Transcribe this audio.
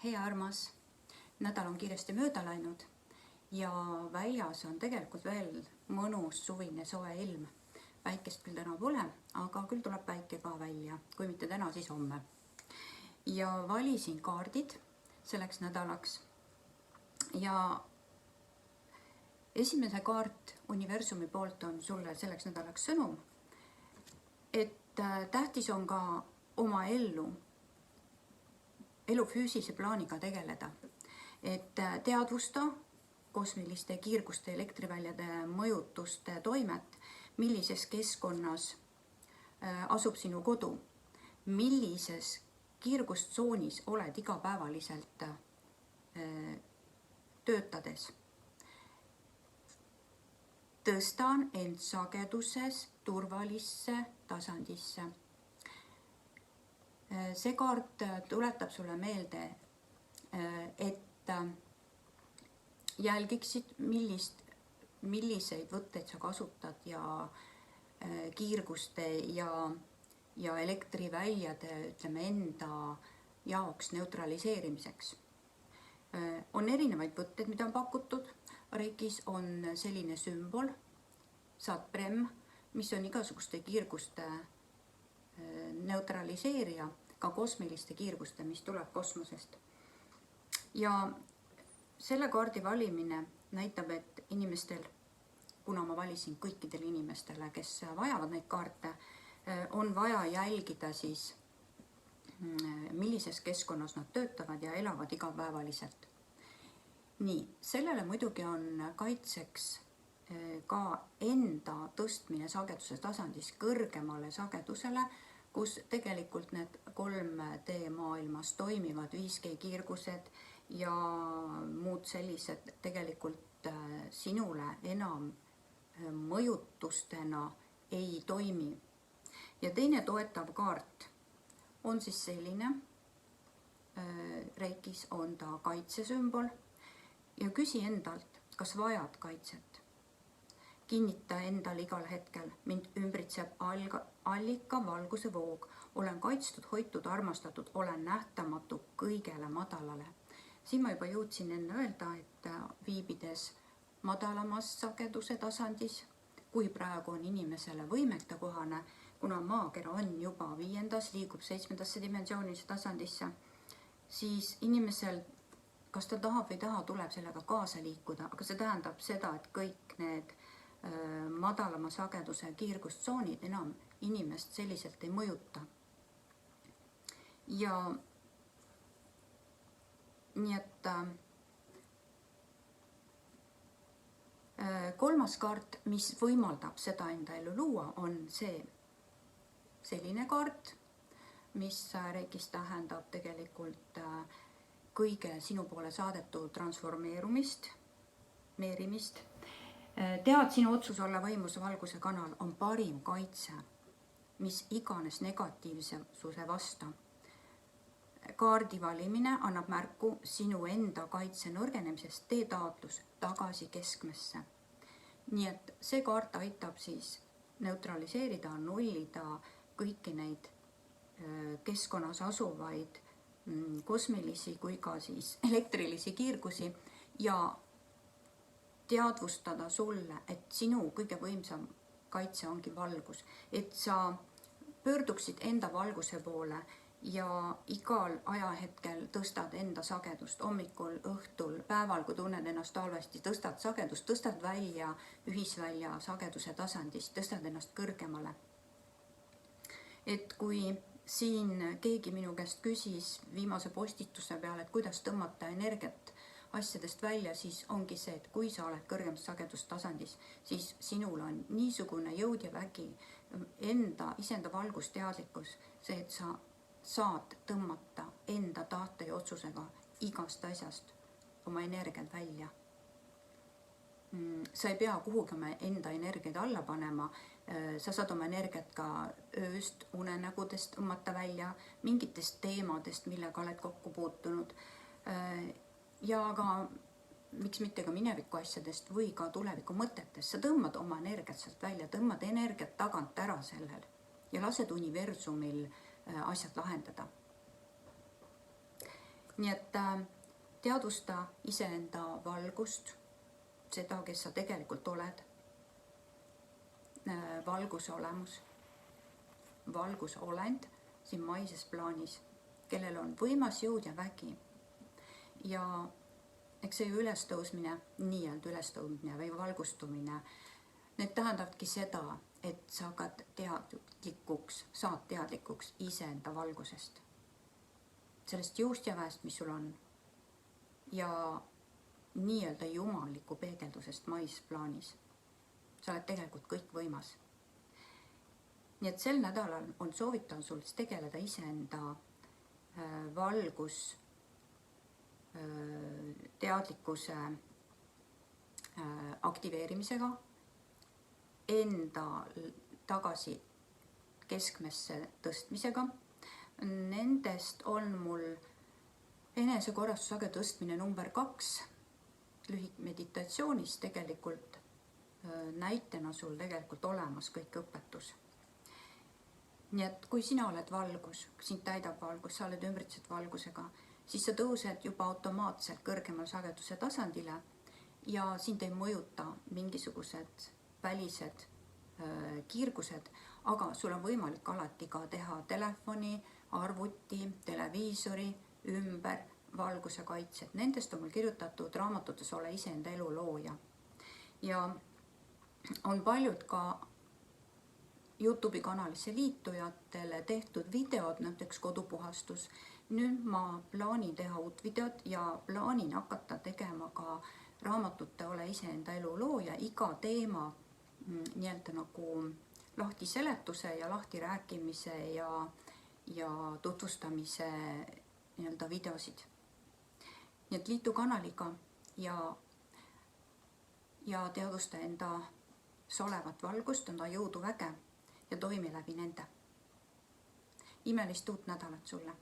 Hea armas, nädal on kiiresti mööda läinud ja väljas on tegelikult veel mõnus suvine soe ilm. Päikest küll täna pole, aga küll tuleb päike ka välja, kui mitte täna, siis homme. Ja valisin kaardid selleks nädalaks ja esimese kaart universumi poolt on sulle selleks nädalaks sõnum, et tähtis on ka oma elu füüsilise plaaniga tegeleda, et teadvusta kosmiliste kiirguste elektriväljade mõjutuste toimet, millises keskkonnas asub sinu kodu, millises kiirgustsoonis oled igapäevaliselt töötades. Tõstan end sageduses turvalisse tasandisse. See kaart tuletab sulle meelde, et jälgiksid, milliseid võtteid sa kasutad ja kiirguste ja elektriväljade, enda jaoks neutraliseerimiseks. On erinevaid võtteid, mida on pakutud. Reikis on selline sümbol, Satprem, mis on igasuguste kiirguste neutraliseerija, ka kosmiliste kiirguste, mis tuleb kosmosest. Ja selle kaardi valimine näitab, et inimestel, kuna ma valisin kõikidele inimestele, kes vajavad neid kaarte, on vaja jälgida siis, millises keskkonnas nad töötavad ja elavad igapäevaliselt. Nii, sellele muidugi on kaitseks ka enda tõstmine sageduse tasandis kõrgemale sagedusele, kus tegelikult need 3D maailmas toimivad 5G kiirgused ja muud sellised tegelikult sinule enam mõjutustena ei toimi. Ja teine toetav kaart on siis selline, Reikis on ta kaitsesümbol ja küsi endalt, kas vajad kaitset. Kinnita endal igal hetkel, mind ümbritseb allika valguse voog, olen kaitstud, hoitud, armastatud, olen nähtamatu kõigele madalale. Siin ma juba jõudsin enne öelda, et viibides madalamas sageduse tasandis, kui praegu on inimesele võimete kohane, kuna maakera on juba 5. liigub 7. dimensioonilise tasandisse, siis inimesel, kas ta tahab või taha, tuleb sellega kaasa liikuda, aga see tähendab seda, et kõik need madalama sageduse kiirgustsoonid enam inimest selliselt ei mõjuta. Ja nii et kolmas kaart, mis võimaldab seda enda elu luua, on selline kaart, mis Reikis tähendab tegelikult kõige sinu poole saadetud transformeerumist, meerimist. Tead, sinu otsus olla võimuse valguse kanal on parim kaitse, mis iganes negatiivsuse vasta. Kaardi valimine annab märku sinu enda kaitse nõrgenemisest, tee taotlus tagasi keskmesse. Nii et see kaart aitab siis neutraliseerida, nullida kõiki neid keskkonnas asuvaid kosmilisi kui ka siis elektrilisi kiirgusi ja teadvustada sulle, et sinu kõige võimsam kaitse ongi valgus, et sa pöörduksid enda valguse poole ja igal ajahetkel tõstad enda sagedust, hommikul, õhtul, päeval, kui tunned ennast halvasti, tõstad sagedust, tõstad välja ühisvälja sageduse tasandist, tõstad ennast kõrgemale. Et kui siin keegi minu käest küsis viimase postituse peale, et kuidas tõmmata energiat asjadest välja, siis ongi see, et kui sa oled kõrgemas sagedustasandis, siis sinul on niisugune jõud ja vägi, iseenda valgusteadlikkus, see, et sa saad tõmmata enda tahte ja otsusega igast asjast oma energiat välja. Sa ei pea kuhugi oma enda energiat alla panema, sa saad oma energiat ka ööst, unenägudest tõmmata välja, mingitest teemadest, millega oled kokku puutunud, ja ka miks mitte ka mineviku asjadest või ka tuleviku mõtetest. Sa tõmbad oma energiat sealt välja, tõmbad energiat tagant ära sellel ja lased universumil asjad lahendada. nii et teadvusta iseenda valgust, seda, kes sa tegelikult oled, valguse olemus, valgusolend siin maises plaanis, kellel on võimas jõud ja vägi. Ja eks see ju ülestõusmine, nii-öelda ülestõusmine või valgustumine, need tähendavadki seda, et sa hakkad saad teadlikuks iseenda valgusest, sellest jõust ja väest, mis sul on, ja nii-öelda jumaliku peegeldusest maisplaanis. Sa oled tegelikult kõik võimas. Nii et sel nädalal soovitan sul tegeleda iseenda valgus teadlikkuse aktiveerimisega, enda tagasi keskmesse tõstmisega. Nendest on mul enesekorrastusage tõstmine number 2 lühimeditatsioonis tegelikult näitena sul tegelikult olemas kõik õpetus. Nii et kui sina oled valgus, sind täidab valgus, sa oled ümbritsed valgusega, siis sa tõused juba automaatselt kõrgemal sageduse tasandile ja sind ei mõjuta mingisugused välised kiirgused, aga sul on võimalik alati ka teha telefoni, arvuti, televiisori ümber valguse kaitsed. Nendest on mul kirjutatud raamatutes Ole iseenda elu looja. Ja on paljud ka YouTube'i kanalisse liitujatele tehtud videod, näiteks kodupuhastus. Nüüd ma plaanin teha uut videot ja plaanin hakata tegema ka raamatute Ole iseenda elu looja, iga teema nii-öelda nagu lahti seletuse ja lahti rääkimise ja tutvustamise nii-öelda videosid. Nii et liitu kanaliga ja teadvusta enda solevat valgust, enda jõudu väge ja toimi läbi nende. Imelist uut nädalat sulle!